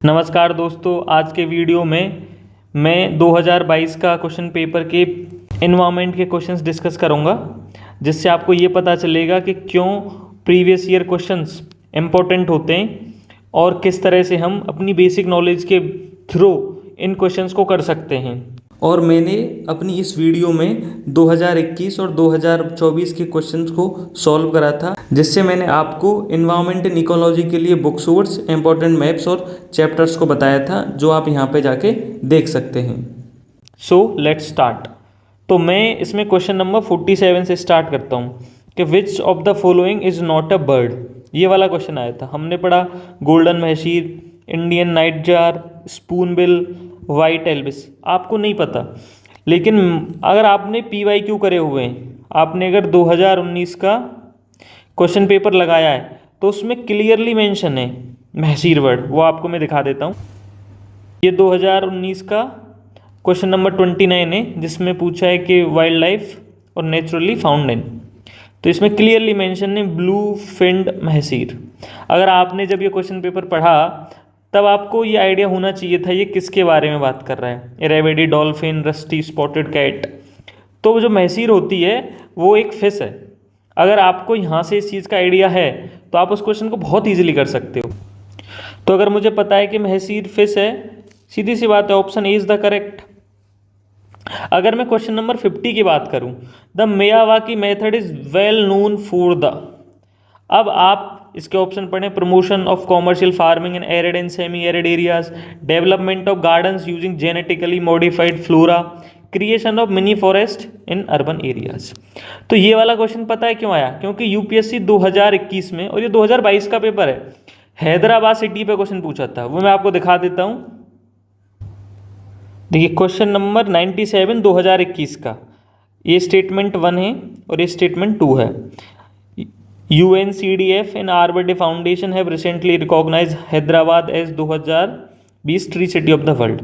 नमस्कार दोस्तों, आज के वीडियो में मैं 2022 का क्वेश्चन पेपर के एनवायरनमेंट के क्वेश्चंस डिस्कस करूंगा, जिससे आपको ये पता चलेगा कि क्यों प्रीवियस ईयर क्वेश्चंस इम्पोर्टेंट होते हैं और किस तरह से हम अपनी बेसिक नॉलेज के थ्रू इन क्वेश्चंस को कर सकते हैं। और मैंने अपनी इस वीडियो में 2021 और 2024 के क्वेश्चंस को सॉल्व करा था, जिससे मैंने आपको एनवायरनमेंट एंड इकोलॉजी के लिए बुक सोर्स, इंपॉर्टेंट मैप्स और चैप्टर्स को बताया था, जो आप यहाँ पे जाके देख सकते हैं। So let's start. तो मैं इसमें क्वेश्चन नंबर 47 से स्टार्ट करता हूँ कि which of the following is not a bird. ये वाला क्वेश्चन आया था, हमने पढ़ा golden mahseer, Indian nightjar, spoonbill, white एल्विस। आपको नहीं पता, लेकिन अगर आपने PYQ करे हुए हैं, आपने अगर 2019 का क्वेश्चन पेपर लगाया है, तो उसमें क्लियरली मेंशन है महशीर वर्ड। वो आपको मैं दिखा देता हूँ। ये 2019 का क्वेश्चन नंबर 29 है, जिसमें पूछा है कि वाइल्ड लाइफ और नेचुरली फाउंड इन। तो इसमें क्लियरली मेंशन है ब्लू फिन्ड महशीर। अगर आपने जब ये क्वेश्चन पेपर पढ़ा, तब आपको ये आइडिया होना चाहिए था ये किसके बारे में बात कर रहा है। रेवेडी डॉल्फिन, रस्टी स्पॉटेड कैट। तो जो महसीर होती है वो एक फिश है। अगर आपको यहाँ से इस चीज़ का आइडिया है, तो आप उस क्वेश्चन को बहुत ईजिली कर सकते हो। तो अगर मुझे पता है कि महसीर फिश है, सीधी सी बात है, option A is the correct. अगर मैं क्वेश्चन नंबर 50 की बात करूँ, the Miyawaki method is well known for the. अब आप इसके ऑप्शन पढ़ें, promotion of commercial farming in arid and semi arid areas, development of gardens using genetically modified flora, creation of mini forest in urban areas. तो ये वाला question पता है क्यों आया? क्योंकि UPSC 2021 में, और ये 2022 का पेपर है, हैदराबाद सिटी पे क्वेश्चन पूछा था। वो मैं आपको दिखा देता हूँ। देखिए क्वेश्चन नंबर 97 2021 का, ये स्टेटमेंट 1 है और ये स्टेटमेंट 2 है। UNCDF and RBD Foundation have recently recognized Hyderabad as 2020 tree city of the world.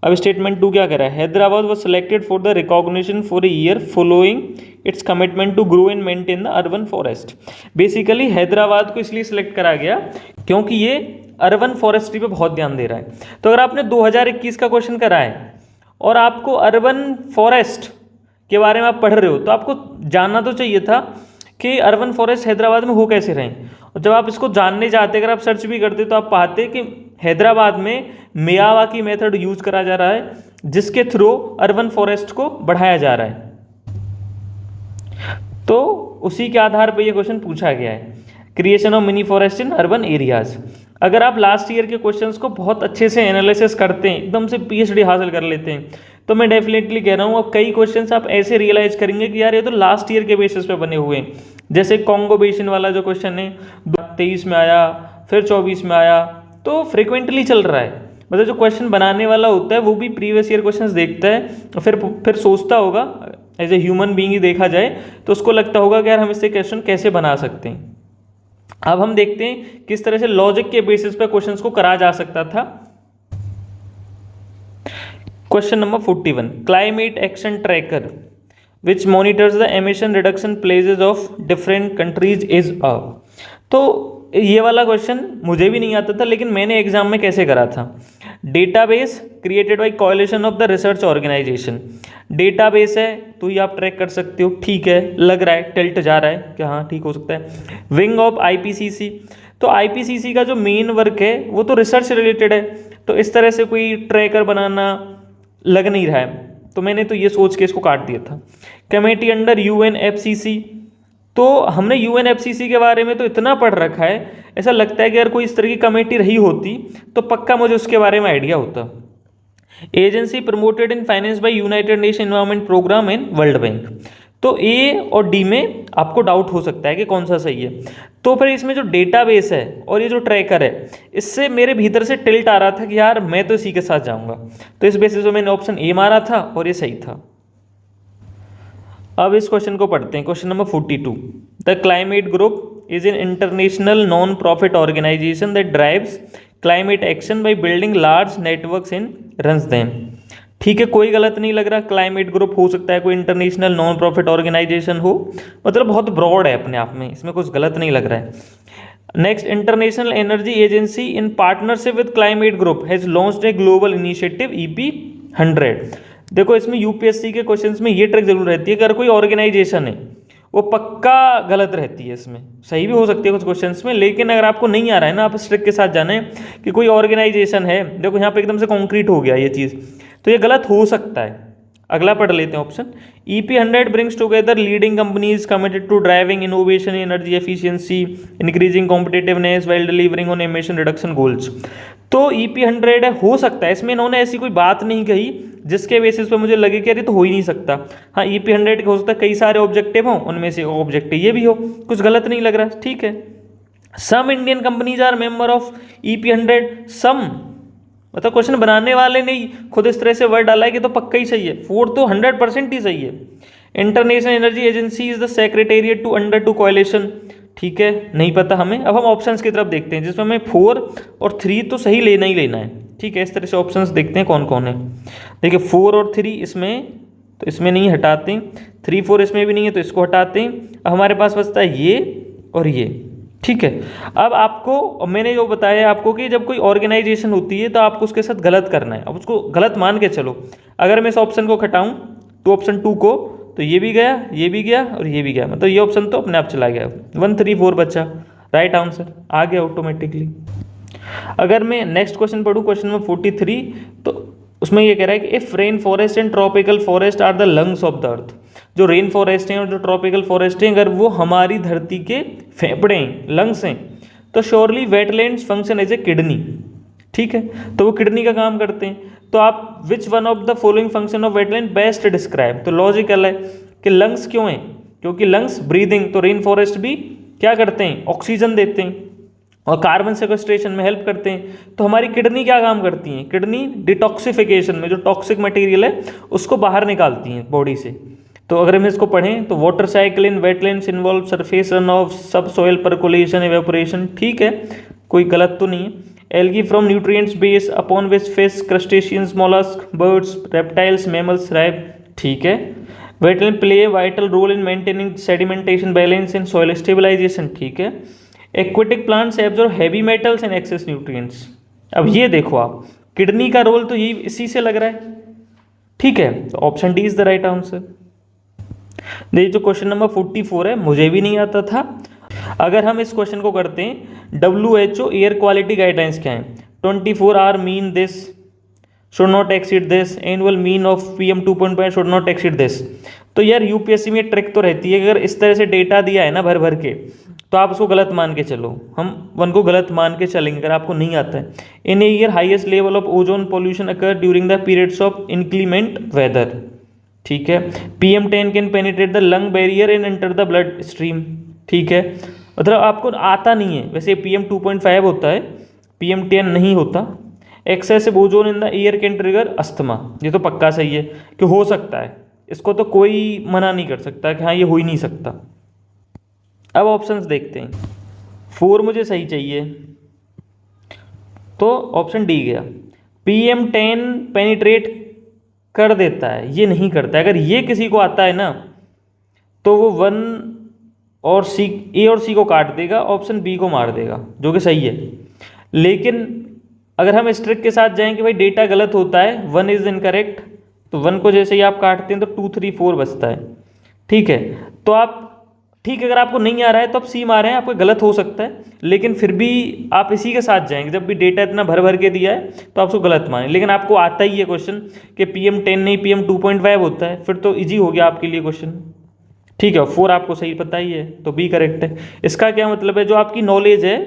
अब स्टेटमेंट 2 क्या कह रहा है? Hyderabad was selected for the recognition for a year following its commitment to grow and maintain the urban forest. Basically Hyderabad को इसलिए select करा गया क्योंकि ये अर्बन फॉरेस्ट्री पे बहुत ध्यान दे रहा है। तो अगर आपने 2021 का क्वेश्चन करा है और आपको अर्बन फॉरेस्ट के बारे में आप पढ़ रहे हो, तो आपको जानना तो चाहिए था कि अर्बन फॉरेस्ट हैदराबाद में हो कैसे रहे। और जब आप इसको जानने जाते, अगर आप सर्च भी करते, तो आप पाते कि हैदराबाद में मियावाकी मेथड यूज करा जा रहा है, जिसके थ्रू अर्बन फॉरेस्ट को बढ़ाया जा रहा है। तो उसी के आधार पर यह क्वेश्चन पूछा गया है, creation of mini forest in urban areas. अगर आप लास्ट ईयर के क्वेश्चंस को बहुत अच्छे से एनालिसिस करते हैं, एकदम से PhD हासिल कर लेते हैं, तो मैं डेफिनेटली कह रहा हूँ अब कई क्वेश्चंस आप ऐसे रियलाइज करेंगे कि यार ये तो लास्ट ईयर के बेसिस पे बने हुए हैं। जैसे कॉन्गो बेसिन वाला जो क्वेश्चन है 23 में आया, फिर 24 में आया, तो फ्रिक्वेंटली चल रहा है। मतलब जो क्वेश्चन बनाने वाला होता है वो भी प्रीवियस ईयर क्वेश्चन देखता है और फिर सोचता होगा, एज ए ह्यूमन बीइंग ही देखा जाए तो उसको लगता होगा कि यार हम इससे क्वेश्चन कैसे बना सकते हैं। अब हम देखते हैं किस तरह से लॉजिक के बेसिस पर क्वेश्चंस को करा जा सकता था। Question number 41, climate action tracker which monitors the emission reduction places of different countries is a. तो ये वाला क्वेश्चन मुझे भी नहीं आता था, लेकिन मैंने एग्जाम में कैसे करा था। Database created by coalition of the research organisation. Database है तो ये आप ट्रैक कर सकते हो, ठीक है, लग रहा है टिल्ट जा रहा है कि हाँ ठीक हो सकता है। विंग ऑफ IPCC, तो IPCC का जो मेन वर्क है वो तो रिसर्च रिलेटेड है, तो इस तरह से कोई ट्रैकर बनाना लग नहीं रहा है, तो मैंने तो ये सोच के इसको काट दिया था। कमेटी अंडर UNFCC, तो हमने UNFCC के बारे में तो इतना पढ़ रखा है, ऐसा लगता है कि अगर कोई इस तरह की कमेटी रही होती तो पक्का मुझे उसके बारे में आइडिया होता। Agency promoted in finance by United Nation Environment Programme and World Bank. तो A और D में आपको डाउट हो सकता है कि कौन सा सही है। तो फिर इसमें जो डेटाबेस है और ये जो ट्रैकर है, इससे मेरे भीतर से टिल्ट आ रहा था कि यार मैं तो इसी के साथ जाऊंगा। तो इस बेसिस पे मैंने ऑप्शन A मारा था और ये सही था। अब इस क्वेश्चन को पढ़ते हैं। Question number 42, the Climate Group is an international non profit organisation that drives climate action by building large networks in runs them. ठीक है, कोई गलत नहीं लग रहा। क्लाइमेट ग्रुप हो सकता है कोई इंटरनेशनल नॉन प्रॉफिट ऑर्गेनाइजेशन हो, मतलब बहुत ब्रॉड है अपने आप में, इसमें कुछ गलत नहीं लग रहा है। Next, international Energy agency in partnership with climate group has launched a global initiative EP100। देखो इसमें यूपीएससी के क्वेश्चंस में ये ट्रिक जरूर रहती है, अगर कोई ऑर्गेनाइजेशन है वो पक्का गलत रहती है, इसमें सही भी हो सकती है कुछ क्वेश्चंस में, लेकिन अगर आपको नहीं आ रहा है ना, आप इस ट्रिक के साथ जाने कि कोई ऑर्गेनाइजेशन है, देखो यहाँ पे एकदम से कॉन्क्रीट हो गया ये चीज़, तो ये गलत हो सकता है। अगला पढ़ लेते हैं option. EP100 brings together leading companies committed to driving innovation in energy efficiency, increasing competitiveness while delivering on emission reduction goals। तो EP100 है, हो सकता है इसमें इन्होंने ऐसी कोई बात नहीं कही जिसके बेसिस पे मुझे लगे कि अरे तो हो ही नहीं सकता। हाँ, EP100 हो सकता है कई सारे ऑब्जेक्टिव हों, उनमें से ऑब्जेक्टिव ये भी हो, कुछ गलत नहीं लग रहा, ठीक है। Some Indian companies are member of EP100, some मतलब क्वेश्चन बनाने वाले ने खुद इस तरह से वर्ड डाला है कि तो पक्का ही सही है, 4 तो 100% ही सही है। International Energy Agency is the secretariat to under to coalition, ठीक है, नहीं पता हमें। अब हम ऑप्शंस की तरफ देखते हैं जिसमें हमें 4 और 3 तो सही लेना ही लेना है, ठीक है। इस तरह से ऑप्शंस देखते हैं कौन कौन है। देखिए 4 और 3 इसमें, तो इसमें नहीं हटाते, 3 4 इसमें भी नहीं है तो इसको हटाते हैं। अब हमारे पास बचता है ये और ये, ठीक है। अब आपको मैंने जो बताया आपको कि जब कोई ऑर्गेनाइजेशन होती है तो आपको उसके साथ गलत करना है। अब उसको गलत मान के चलो, अगर मैं इस ऑप्शन को हटाऊं तो ऑप्शन 2 को, तो ये भी गया, ये भी गया और ये भी गया, मतलब ये ऑप्शन तो अपने आप चला गया। 1 3 4 बचा, राइट आंसर आ गया ऑटोमेटिकली। अगर मैं नेक्स्ट क्वेश्चन पढ़ूँ, क्वेश्चन नंबर 43, तो उसमें ये कह रहा है कि if rain forest and tropical forest are the lungs of the earth, जो रेन फॉरेस्ट हैं और जो ट्रॉपिकल फॉरेस्ट हैं अगर वो हमारी धरती के फेफड़े हैं, लंग्स हैं, तो surely wetlands function as a kidney, ठीक है, तो वो किडनी का काम करते हैं। तो आप which one of the following function of wetland best describe, तो लॉजिकल है कि लंग्स क्यों हैं, क्योंकि लंग्स ब्रीदिंग, तो रेन फॉरेस्ट भी क्या करते हैं, ऑक्सीजन देते हैं और कार्बन सेक्वेस्ट्रेशन में हेल्प करते हैं। तो हमारी किडनी क्या काम करती हैं, किडनी डिटॉक्सिफिकेशन में जो टॉक्सिक मटेरियल है उसको बाहर निकालती हैं बॉडी से। तो अगर हम इसको पढ़ें तो water cycle in wetlands involve surface run off sub soil percolation evaporation, ठीक है, कोई गलत तो नहीं है। Algae from nutrients base upon which fish crustaceans mollusc birds reptiles mammals thrive, ठीक है। Wetland play vital role in maintaining sedimentation balance in soil stabilisation, ठीक है। Aquatic plants absorb heavy metals and excess nutrients. अब ये देखो आप, kidney का role तो ये इसी से लग रहा है, ठीक है, तो option D is the right answer. देखिए जो क्वेश्चन नंबर 44 है, मुझे भी नहीं आता था। अगर हम इस क्वेश्चन को करते हैं, WHO एयर क्वालिटी गाइडलाइंस क्या है, 24 hour mean this should not exceed this, annual mean of PM 2.5 should not exceed this. तो यार यूपीएससी में ट्रिक तो रहती है, अगर इस तरह से डेटा दिया है ना भर भर के, तो आप उसको गलत मान के चलो, हम वन को गलत मान के चलेंगे अगर आपको नहीं आता है। In a year highest level of ozone pollution occur during the periods of inclement weather, ठीक है। PM10 can penetrate the lung barrier and enter the blood stream, ठीक है, मतलब आपको आता नहीं है। वैसे PM 2.5 होता है, PM10 नहीं होता। Excessive ozone in the air can trigger asthma, ये तो पक्का सही है कि हो सकता है, इसको तो कोई मना नहीं कर सकता कि हाँ ये हो ही नहीं सकता। अब ऑप्शंस देखते हैं, 4 मुझे सही चाहिए, तो ऑप्शन डी गया। PM10 पेनिट्रेट कर देता है, ये नहीं करता है। अगर ये किसी को आता है ना तो वो 1 और C, A और C को काट देगा, ऑप्शन बी को मार देगा, जो कि सही है। लेकिन अगर हम इस ट्रिक के साथ जाएं कि भाई डेटा गलत होता है, 1 इज इनकरेक्ट, तो 1 को जैसे ही आप काटते हैं तो 2 3 4 बचता है, ठीक है। तो आप ठीक है, अगर आपको नहीं आ रहा है तो आप सी मारें, आपका गलत हो सकता है, लेकिन फिर भी आप इसी के साथ जाएंगे। जब भी डेटा इतना भर भर के दिया है तो आप उसको गलत मानें, लेकिन आपको आता ही है क्वेश्चन कि PM10 नहीं PM 2.5 होता है, फिर तो इजी हो गया आपके लिए क्वेश्चन, ठीक है। 4 आपको सही पता ही है, तो बी करेक्ट है। इसका क्या मतलब है, जो आपकी नॉलेज है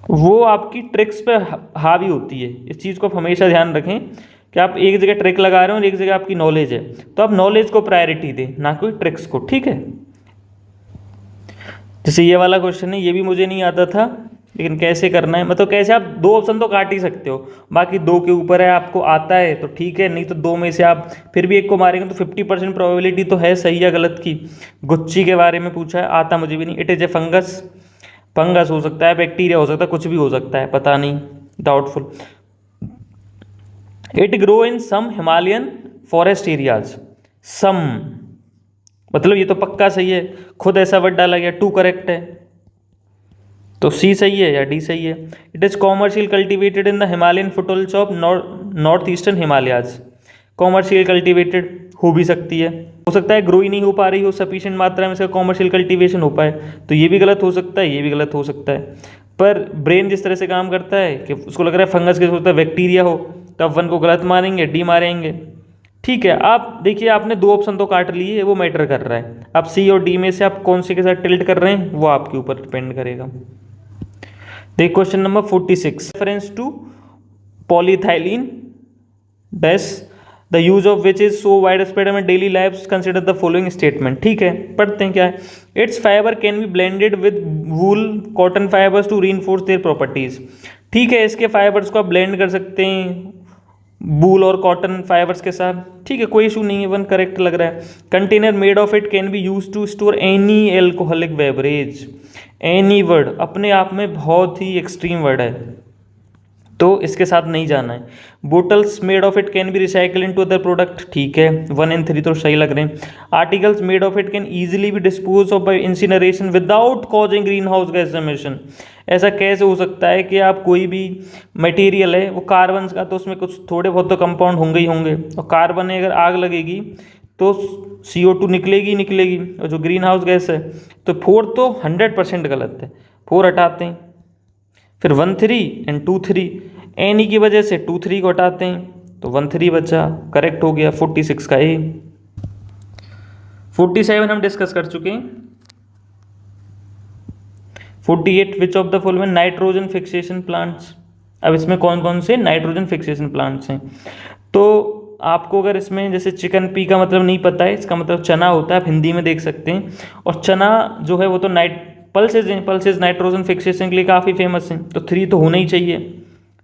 वो आपकी ट्रिक्स पे हावी होती है। इस चीज़ को आप हमेशा ध्यान रखें कि आप एक जगह ट्रिक लगा रहे हो और एक जगह आपकी नॉलेज है, तो आप नॉलेज को प्रायोरिटी दें, ना कोई ट्रिक्स को, ठीक है। जैसे ये वाला क्वेश्चन है, ये भी मुझे नहीं आता था, लेकिन कैसे करना है, मतलब कैसे, आप 2 ऑप्शन तो काट ही सकते हो, बाकी 2 के ऊपर है, आपको आता है तो ठीक है, नहीं तो 2 में से आप फिर भी एक को मारेंगे तो 50% प्रोबेबिलिटी तो है सही या गलत की। गुच्ची के बारे में पूछा है, आता मुझे भी नहीं। It is a fungus, fungus हो सकता है, बैक्टीरिया हो सकता है, कुछ भी हो सकता है, पता नहीं, doubtful. It grow in some Himalayan forest areas, some मतलब ये तो पक्का सही है, खुद ऐसा वर्ड डाला गया, 2 करेक्ट है, तो सी सही है या डी सही है? It is commercial cultivated in the Himalayan foothills of north eastern Himalayas. Commercial cultivated हो भी सकती है, हो सकता है ग्रो ही नहीं हो पा रही हो सफिशिएंट मात्रा में इसका कॉमर्शियल कल्टीवेशन हो पाए, तो ये भी गलत हो सकता है, ये भी गलत हो सकता है। पर ब्रेन जिस तरह से काम करता है कि उसको लग रहा है फंगस के होता है बैक्टीरिया हो, तब वन को गलत मारेंगे, डी मारेंगे। ठीक है, आप देखिए आपने दो ऑप्शन तो काट लिए, वो मैटर कर रहा है। अब सी और डी में से आप कौन से के साथ टिल्ट कर रहे हैं वो आपके ऊपर डिपेंड करेगा। देख question number 46, reference to polyethylene dash the use of which is so wide spread में daily life, consider the following statement. ठीक है, पढ़ते हैं क्या है। Its fibre can be blended with wool cotton fibres to reinforce their properties. ठीक है, इसके फाइबर्स को आप ब्लेंड कर सकते हैं वूल और कॉटन फाइबर्स के साथ। ठीक है, कोई इशू नहीं है, वन करेक्ट लग रहा है। Container made of it can be use to store any alcoholic beverage. Any word अपने आप में बहुत ही एक्सट्रीम वर्ड है, तो इसके साथ नहीं जाना है। Bottles made of it can be recycle into other product. ठीक है, 1 and 3 तो सही लग रहे हैं। Articles made of it can easily be dispose of by incineration without causing green house gas emission. ऐसा कैसे हो सकता है कि आप कोई भी मटेरियल है वो कार्बन का, तो उसमें कुछ थोड़े बहुत तो कंपाउंड होंगे ही होंगे, और कार्बन में अगर आग लगेगी तो CO2 निकलेगी ही निकलेगी, और जो ग्रीन हाउस गैस है, तो 4 तो 100% गलत है, 4 हटाते हैं। फिर 1 3 एंड 2 3, एनी की वजह से 2 3 को हटाते हैं, तो 1 3 बचा, करेक्ट हो गया 46 का ए। 47 हम डिस्कस कर चुके हैं। 48 विच of the following nitrogen fixation plants. अब इसमें कौन कौन से नाइट्रोजन फिक्सेशन प्लांट्स हैं? तो आपको अगर इसमें जैसे चिकन पी का मतलब नहीं पता है, इसका मतलब चना होता है, आप हिंदी में देख सकते हैं। और चना जो है वो तो पल्सेज हैं, पल्सेज नाइट्रोजन फिक्सेशन के लिए काफ़ी फेमस हैं, तो 3 तो होना ही चाहिए,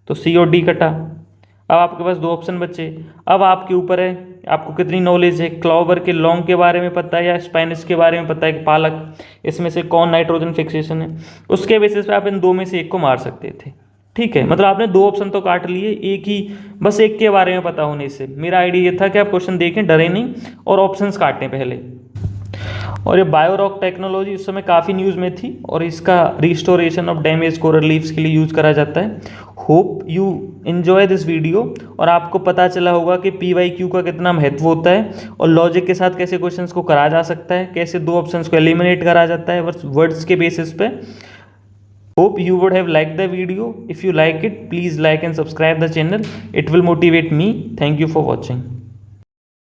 तो सी और डी कटा। अब आपके पास 2 ऑप्शन बचे। अब आपके ऊपर है आपको कितनी नॉलेज है, क्लॉवर के लॉन्ग के बारे में पता है या स्पेनिश के बारे में पता है कि पालक, इसमें से कौन नाइट्रोजन फिक्सेशन है, उसके बेसिस पे आप इन 2 में से एक को मार सकते थे। ठीक है, मतलब आपने 2 ऑप्शन तो काट लिए, एक ही बस एक के बारे में पता होने से। मेरा आइडिया ये था कि आप क्वेश्चन देखें, डरे नहीं और ऑप्शंस काटें पहले। और ये बायोरॉक टेक्नोलॉजी उस समय काफ़ी न्यूज़ में थी, और इसका restoration of damage coral leaves के लिए यूज़ करा जाता है। Hope you enjoy this video, और आपको पता चला होगा कि PYQ का कितना महत्व होता है, और लॉजिक के साथ कैसे क्वेश्चंस को करा जा सकता है, कैसे 2 ऑप्शंस को एलिमिनेट करा जाता है वर्ड्स के बेसिस पे। Hope you would have liked the video. If you like it, please like and subscribe the channel. It will motivate me. Thank you for watching.